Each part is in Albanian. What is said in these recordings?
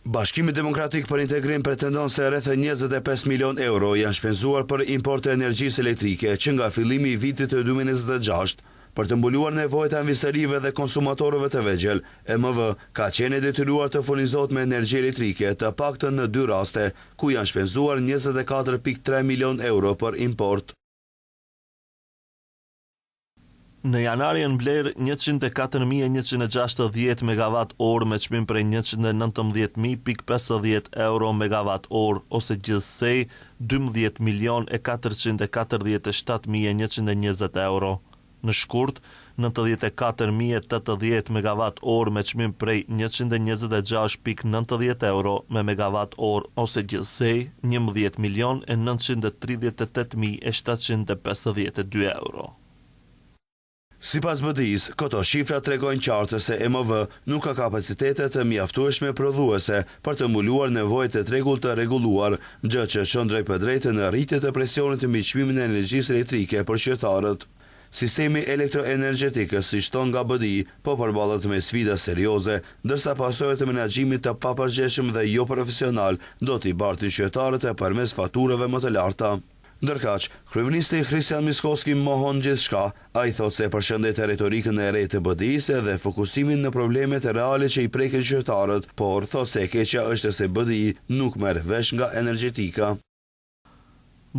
Bashkimi Demokratik për Integrim pretendon se rreth 25 milion euro janë shpenzuar për import të energjisë elektrike që nga fillimi i vitit të 2026 për të mbuluar nevojat e investorive dhe konsumatorëve të vegjël. EMV ka qenë detyruar të furnizohet me energji elektrike të paktën në 2 raste, ku janë shpenzuar 24.3 milion euro për import. Në janar janë blerë 104.160 MWh me çmim prej 119.050 euro MWh ose gjithsej 12.447.120 euro. Në shkurt, 94.080 MWh me çmim prej 126.90 euro me MWh ose gjithsej 11.938.752 euro. Sipas BDI-s, këto shifra tregojnë qartë se EMV nuk ka kapacitete të mjaftueshme prodhuese për të mbuluar nevojat e tregut të rregulluar, gjë që shon drejtpërdrejtë në rritje të presionit mbi çmimin e energjisë elektrike për qytetarët. Sistemi elektroenergjetik, si shton nga BDI, po përballet me sfida serioze, ndërsa pasojat e menaxhimit të papërgjeshëm dhe jo profesional do t'i bartin qytetarët e përmes faturave më të larta. Ndërkaq, kryeministri Christian Miskovski mohon gjithçka. Ai thotë se përshëndet retorikën e re të BDI-s dhe fokusimin në problemet reale që i prekin qytetarët, por thotë se e keqja është se BDI nuk merr vesh nga energjetika.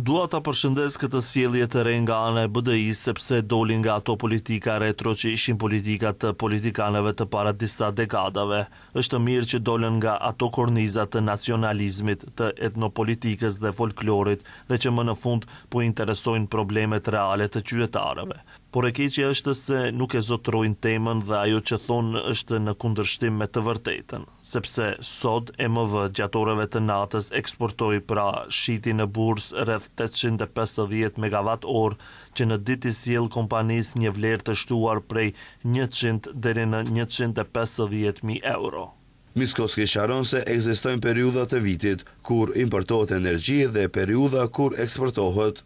Dua ta përshëndes këtë sjellje të re nga ana e BDI-s sepse dolin nga ato politika retro që ishin politika të politikanëve të para disa dekadave. Është mirë që dolën nga ato korniza të nacionalizmit, të etnopolitikës dhe folklorit dhe që më në fund po interesojnë problemet reale të qytetarëve. Por e keqja është se nuk e zotrojnë temën dhe ajo që thonë është në kundërshtim me të vërtetën, sepse sot EMV gjatë orëve të natës eksportoi pra shiti në bursë rreth 850 MWh që në ditë i sjell kompanisë një vlerë të shtuar prej 100 deri në 150.000 euro. Miskovski sqaron se ekzistojnë periudha të vitit kur importohet energji dhe periudha kur eksportohet.